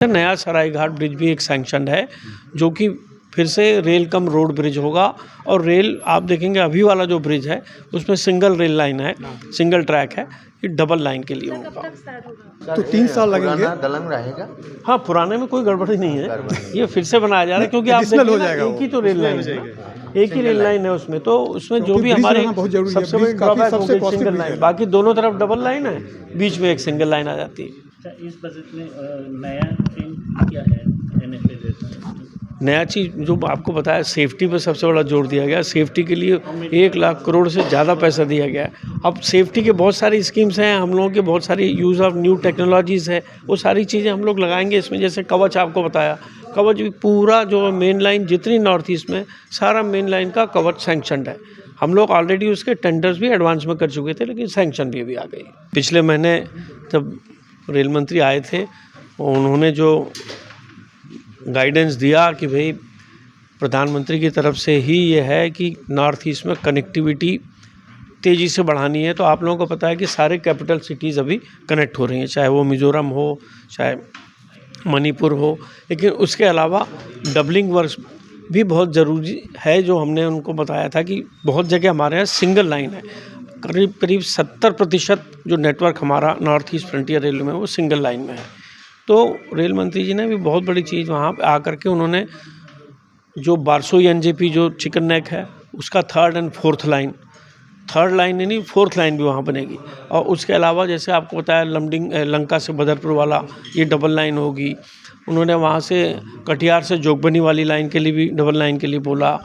नया सरायघाट ब्रिज भी एक सैंक्शन है जो कि फिर से रेल कम रोड ब्रिज होगा। और रेल आप देखेंगे अभी वाला जो ब्रिज है उसमें सिंगल रेल लाइन है, सिंगल ट्रैक है, ये डबल लाइन के लिए होगा। तो 3 साल लगेंगे। दलंग रहेगा। हाँ, पुराने में कोई गड़बड़ी नहीं है, ये फिर से बनाया जा रहा है क्योंकि आप देखिए ना, एक ही तो रेल लाइन है, एक ही रेल लाइन है उसमें, तो उसमें जो भी हमारे सबसे बड़ी ड्रॉबैक हो गई सिंगल लाइन, बाकी दोनों तरफ डबल लाइन है, बीच में एक सिंगल लाइन आ जाती है। इस बजट में नया ट्रेंड क्या है NFA? नया चीज़ जो आपको बताया, सेफ्टी पर सबसे बड़ा जोर दिया गया। सेफ्टी के लिए 1 लाख करोड़ से ज़्यादा पैसा दिया गया है। अब सेफ्टी के बहुत सारी स्कीम्स हैं, हम लोगों के बहुत सारी यूज़ ऑफ न्यू टेक्नोलॉजीज़ है, वो सारी चीज़ें हम लोग लगाएंगे इसमें। जैसे कवच आपको बताया, कवच भी पूरा जो मेन लाइन जितनी नॉर्थ ईस्ट में, सारा मेन लाइन का कवच सैंक्शनड है। हम लोग ऑलरेडी उसके टेंडर्स भी एडवांस में कर चुके थे, लेकिन सैंक्शन भी अभी आ गई। पिछले महीने जब रेल मंत्री आए थे, उन्होंने जो गाइडेंस दिया कि भाई प्रधानमंत्री की तरफ से ही ये है कि नॉर्थ ईस्ट में कनेक्टिविटी तेज़ी से बढ़ानी है। तो आप लोगों को पता है कि सारे कैपिटल सिटीज़ अभी कनेक्ट हो रही हैं, चाहे वो मिज़ोरम हो, चाहे मणिपुर हो, लेकिन उसके अलावा डबलिंग वर्क भी बहुत ज़रूरी है। जो हमने उनको बताया था कि बहुत जगह हमारे यहाँ सिंगल लाइन है, करीब 70% जो नेटवर्क हमारा नॉर्थ ईस्ट फ्रंटियर रेलवे में वो सिंगल लाइन में है। तो रेल मंत्री जी ने भी बहुत बड़ी चीज़ वहाँ पे आकर के उन्होंने जो बारसोई NJP जो चिकन नेक है उसका 3rd और 4th लाइन, 3rd लाइन नहीं 4th लाइन भी वहाँ बनेगी। और उसके अलावा जैसे आपको बताया लमडिंग लंका से बदरपुर वाला ये डबल लाइन होगी। उन्होंने वहाँ से कटिहार से जोगबनी वाली लाइन के लिए भी डबल लाइन के लिए बोला।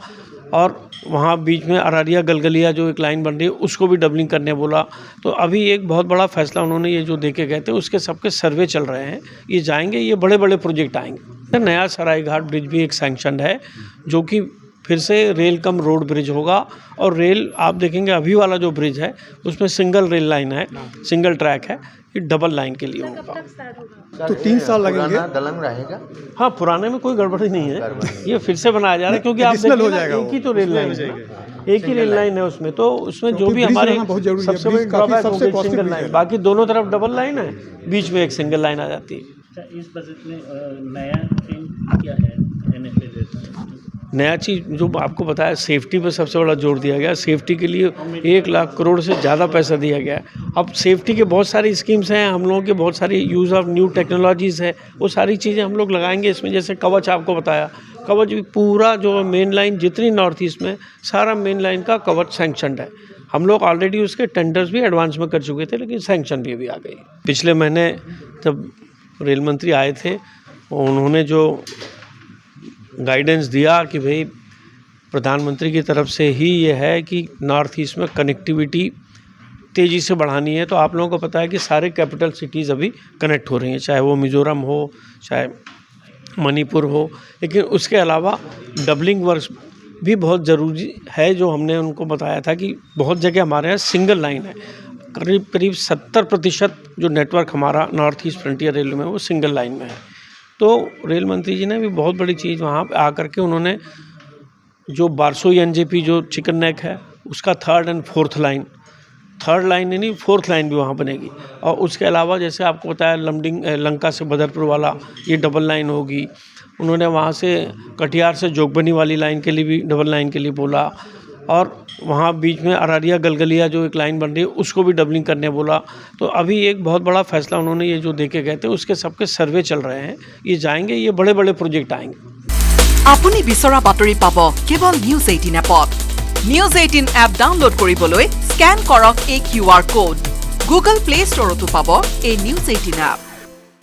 और वहाँ बीच में अररिया गलगलिया जो एक लाइन बन रही है उसको भी डबलिंग करने बोला। तो अभी एक बहुत बड़ा फैसला उन्होंने ये जो देके गए थे उसके सबके सर्वे चल रहे हैं, ये जाएंगे, ये बड़े बड़े प्रोजेक्ट आएंगे। नया सरायघाट ब्रिज भी एक सैंक्शन है जो कि फिर से रेल कम रोड ब्रिज होगा। और रेल आप देखेंगे अभी वाला जो ब्रिज है उसमें सिंगल रेल लाइन है, सिंगल ट्रैक है, ये डबल लाइन के लिए होगा। तो 3 साल लगेंगे। दलंग रहेगा। हाँ, पुराने में कोई गड़बड़ी नहीं है, ये फिर से बनाया जा रहा है क्योंकि आप देखिए ना, एक ही तो रेल लाइन है, एक ही रेल लाइन है उसमें, तो उसमें जो भी हमारे सबसे बड़ी ड्रॉबैक हो गई सिंगल लाइन, बाकी दोनों तरफ डबल लाइन है, बीच में एक सिंगल लाइन आ जाती है। इस बजट में नया ट्रेंड क्या है NFA? नया चीज़ जो आपको बताया, सेफ्टी पर सबसे बड़ा जोर दिया गया। सेफ्टी के लिए 1 लाख करोड़ से ज़्यादा पैसा दिया गया है। अब सेफ्टी के बहुत सारी स्कीम्स हैं, हम लोगों के बहुत सारी यूज़ ऑफ न्यू टेक्नोलॉजीज़ है, वो सारी चीज़ें हम लोग लगाएंगे इसमें। जैसे कवच आपको बताया, कवच भी पूरा जो मेन लाइन जितनी नॉर्थ ईस्ट में, सारा मेन लाइन का कवच सैंक्शनड है। हम लोग ऑलरेडी उसके टेंडर्स भी एडवांस में कर चुके थे, लेकिन सैंक्शन भी अभी आ गई। पिछले महीने जब रेल मंत्री आए थे, उन्होंने जो गाइडेंस दिया कि भाई प्रधानमंत्री की तरफ से ही ये है कि नॉर्थ ईस्ट में कनेक्टिविटी तेज़ी से बढ़ानी है। तो आप लोगों को पता है कि सारे कैपिटल सिटीज़ अभी कनेक्ट हो रही हैं, चाहे वो मिज़ोरम हो, चाहे मणिपुर हो, लेकिन उसके अलावा डबलिंग वर्क भी बहुत ज़रूरी है। जो हमने उनको बताया था कि बहुत जगह हमारे यहाँ सिंगल लाइन है, करीब 70% जो नेटवर्क हमारा नॉर्थ ईस्ट फ्रंटियर रेलवे में वो सिंगल लाइन में है। तो रेल मंत्री जी ने भी बहुत बड़ी चीज़ वहाँ पे आकर के उन्होंने जो बारसोई NJP जो चिकन नेक है उसका 3rd और 4th लाइन, 3rd लाइन नहीं 4th लाइन भी वहाँ बनेगी। और उसके अलावा जैसे आपको बताया लमडिंग लंका से बदरपुर वाला ये डबल लाइन होगी। उन्होंने वहाँ से कटिहार से जोगबनी वाली लाइन के लिए भी डबल लाइन के लिए बोला। और वहाँ बीच में अररिया गलगलिया जो एक लाइन बन रही है उसको भी डबलिंग करने बोला। तो अभी एक बहुत बड़ा फैसला उन्होंने ये जो देके गए थे उसके सबके सर्वे चल रहे हैं, ये जाएंगे, ये बड़े बड़े प्रोजेक्ट आएंगे। আপুনি বিচৰা বাতৰি পাব কেৱল নিউজ 18 এপত। নিউজ 18 এপ ডাউনলোড কৰিবলৈ স্ক্যান কৰক এই QR কোড। গুগল প্লে ষ্টৰতো পাব এই নিউজ 18 এপ।